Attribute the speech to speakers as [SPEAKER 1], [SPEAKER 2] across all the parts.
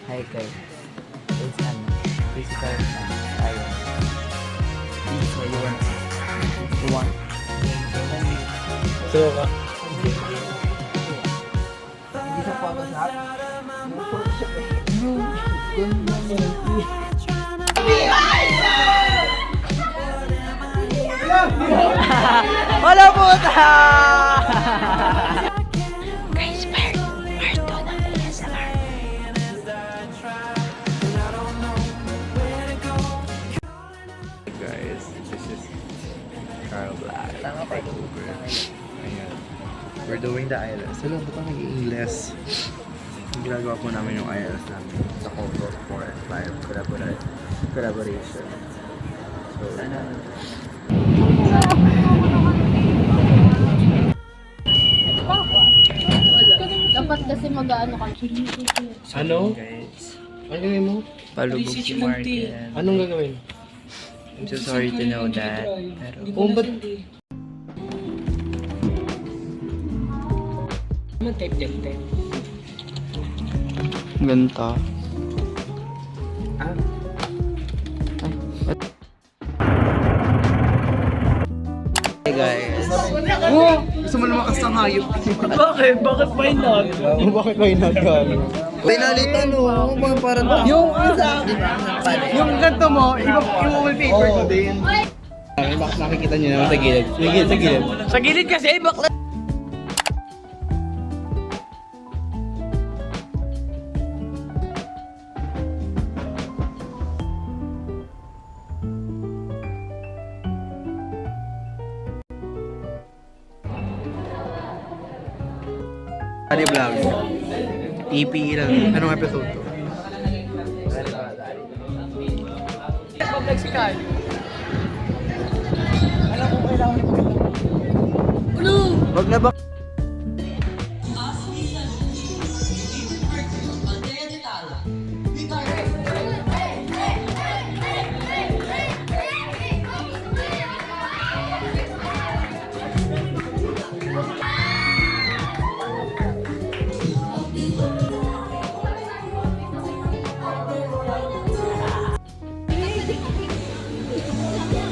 [SPEAKER 1] Hi guys. It's physical tayo. So you want
[SPEAKER 2] So ka.
[SPEAKER 1] hindi sa Photoshop. Wala puta!
[SPEAKER 3] Guys, part 2 ng ASMR.
[SPEAKER 2] Guys, this is Carl Black. Ayan. We're doing the IELTS. Alam, ba't ang nag-i-English? Ginagawa po namin yung IELTS namin sa Cohort 4 and 5 collaboration. So,
[SPEAKER 3] Dapat kasi mag-ano ka.
[SPEAKER 2] ano?
[SPEAKER 1] Guys,
[SPEAKER 2] Ano gagawin mo?
[SPEAKER 1] palubog si Morgan.
[SPEAKER 2] Anong gagawin?
[SPEAKER 1] I'm so sorry to know that. Pero,
[SPEAKER 2] Oh, ba't?
[SPEAKER 1] ganito.
[SPEAKER 2] Ah?
[SPEAKER 1] Hey guys.
[SPEAKER 2] Gusto mo lumakas ng hayop?
[SPEAKER 1] Bakit? Bakit why not?
[SPEAKER 2] Bakit ba inagano?
[SPEAKER 1] Pinalitan o. Parang
[SPEAKER 2] Yung yung ganito mo, i-wallpaper ko din. Nakikita niyo naman sa gilid. Sa gilid.
[SPEAKER 1] sa gilid kasi, bakla.
[SPEAKER 2] Ano vlog? EP lang. Anong episode to?
[SPEAKER 1] Mexican. Wag na ba?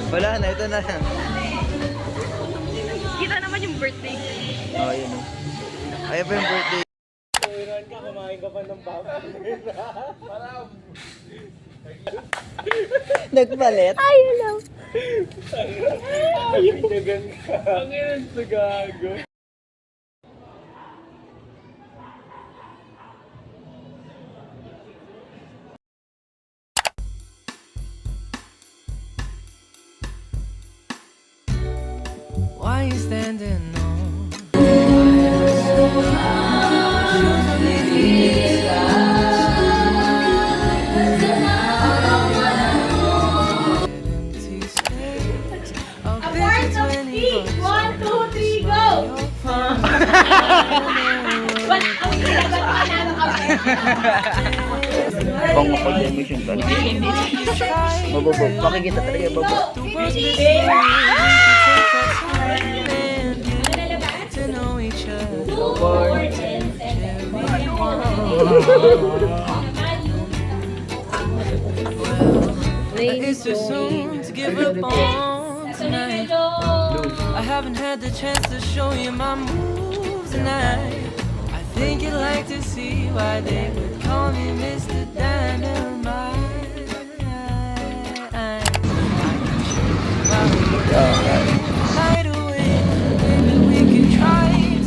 [SPEAKER 1] Wala na, ito na lang.
[SPEAKER 3] Kita naman yung birthday.
[SPEAKER 1] Oh, yun o. Ayun pa yung birthday.
[SPEAKER 2] Kumain ka pa ng papa.
[SPEAKER 1] Nagpalit?
[SPEAKER 3] Ay, hello.
[SPEAKER 2] Ang ilan sa gago.
[SPEAKER 4] Why you standing on?
[SPEAKER 3] One, two, three, go!
[SPEAKER 1] Pang academic ka na. Mababog. Makikita talaga babo.
[SPEAKER 4] To know each other. It's too soon to give up on tonight. I haven't had the chance to show you my moves tonight. I think you'd like to see why they would call me Mr. Dynamite. Night away, maybe we can try it.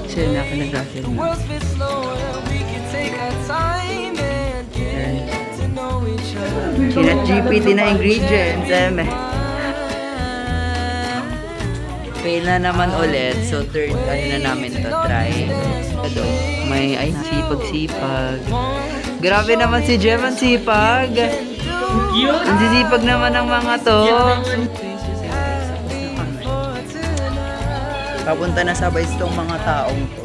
[SPEAKER 1] Sila na pinag-russel
[SPEAKER 4] The
[SPEAKER 1] na.
[SPEAKER 4] world's bit slower, we can take our time and get to know each other.
[SPEAKER 1] Chinat GPT na ingredients. Fail na naman ulit. So third, ano na namin to, try. Ito, may, ay, sipag-sipag. Grabe naman si Jem, ang sipag. Ang sisipag naman ng mga to. Papunta na sa base tong mga taong to.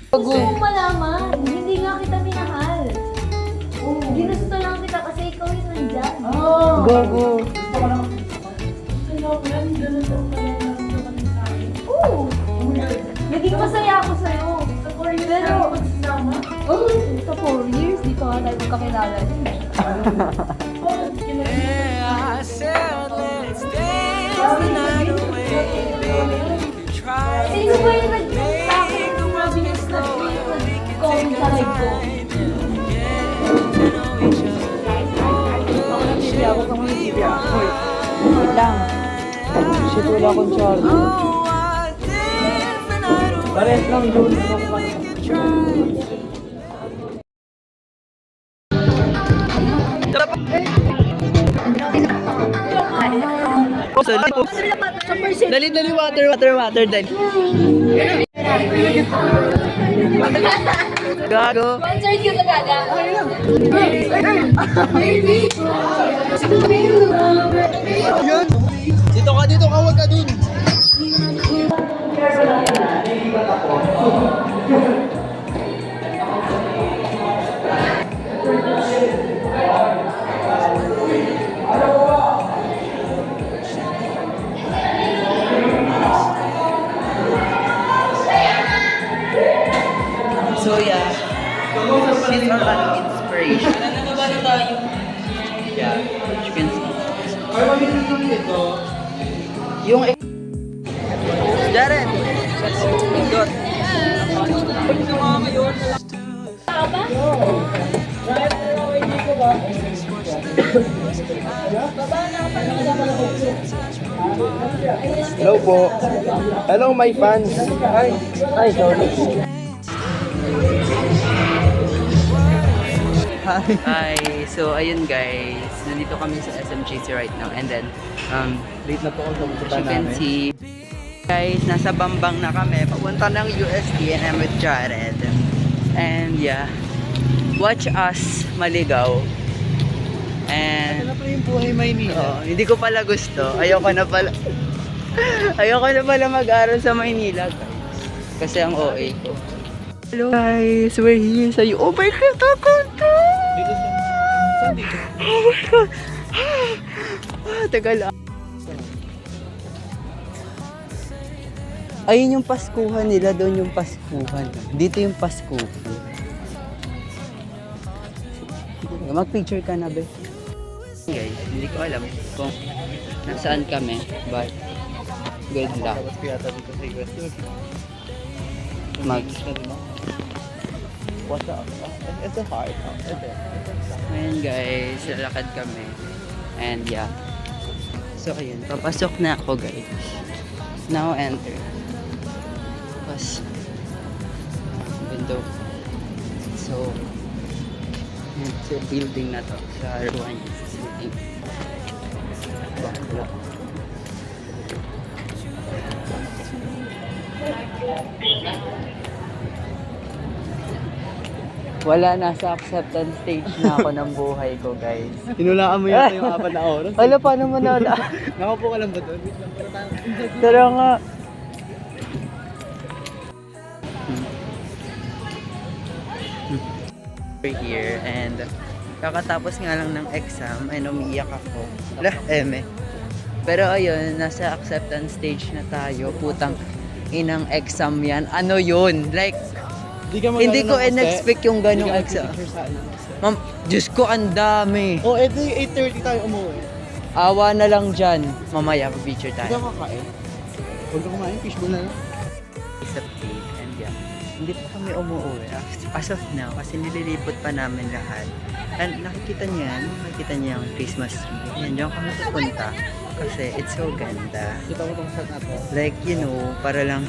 [SPEAKER 3] Gusto mo malaman, hindi nga kita minahal. Ginusto lang
[SPEAKER 1] Gago.
[SPEAKER 3] Oo. Naging masaya ako sa'yo. Pero, sa 4 years, dito nga tayo magkakilala.
[SPEAKER 4] Yeah, I said let's dance the night away, baby. We can try
[SPEAKER 3] Sino ba yung
[SPEAKER 4] make the world get slower. We can
[SPEAKER 3] comment sa live ko?
[SPEAKER 1] Wait lang. Shit, wala akong charge.
[SPEAKER 4] Oh, I dance the night away.
[SPEAKER 1] Pares lang yun. Dali, dali, water, dali. Gago.
[SPEAKER 3] Sponsored you talaga.
[SPEAKER 2] Dito ka, wag ka dun.
[SPEAKER 1] So yeah, she's our inspiration. Yeah, you can see. Yung Jaren! Pindot!
[SPEAKER 2] Hello po. Hello my fans. Hi. Hi, sorry.
[SPEAKER 1] Hi! So ayun guys, nandito kami sa SMGC right now and then
[SPEAKER 2] Late na po ako sa
[SPEAKER 1] as
[SPEAKER 2] pupunta
[SPEAKER 1] you can
[SPEAKER 2] namin.
[SPEAKER 1] see guys, nasa Bambang na kami papunta ng UST and I'm with Jared and yeah, watch us maligaw and
[SPEAKER 2] Ano pa yung buhay Maynila?
[SPEAKER 1] hindi ko pala gusto, ayoko na pala mag-aral sa Maynila guys kasi ang OA ko. Hello guys, we're here sa Oh my God, ako!
[SPEAKER 2] Dito sa... Saan dito?
[SPEAKER 1] Oh my God! Teka lang. Ayun yung Paskuhan nila, doon yung Paskuhan. Dito yung Paskuhan. Mag-picture ka na, be. Guys, hindi ko alam kung nasaan kami, but good luck.
[SPEAKER 2] Tapos kaya tabi ko sa UST. What's up? It's a heart.
[SPEAKER 1] Ayan guys, lalakad kami. And yeah. So ayun, papasok na ako guys. Now enter. Tapos, window. So, yun, sa building na to. Sa Ruan City. Bakla. Wala, nasa acceptance stage na ako ng buhay ko guys.
[SPEAKER 2] Hinulaan mo yata yung 4 na oras.
[SPEAKER 1] Wala, paano mo na
[SPEAKER 2] Nakaupo ka lang ba doon? Wait lang, pero tayo.
[SPEAKER 1] Pero nga. We're here and kakatapos nga lang ng exam ay umiiyak ako. Eme. Pero ayun, nasa acceptance stage na tayo. Putang inang exam yan. Ano yun? Like, hindi ko in-expect yung ganong exam. Ma'am, Diyos ko, ang dami.
[SPEAKER 2] Oh, edi 8:30 tayo umuwi.
[SPEAKER 1] Awa na lang dyan. Mamaya, picture
[SPEAKER 2] Hindi ka
[SPEAKER 1] tayo.
[SPEAKER 2] kakain. Huwag ka kumain, fishbowl na lang.
[SPEAKER 1] Isa update and yeah. Hindi pa kami umuwi. As of now, kasi nililipot pa namin lahat. And nakikita niyo yung Christmas tree. Yan, diyan kami pupunta. Kasi it's so ganda.
[SPEAKER 2] Kita mo itong set na to.
[SPEAKER 1] Like, you know, para lang,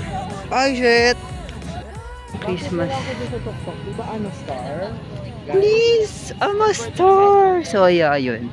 [SPEAKER 1] ay shit! Christmas.
[SPEAKER 2] Ako dito sa Toktok, di ba ano star?
[SPEAKER 1] Please! I'm a star! So, yeah, yun.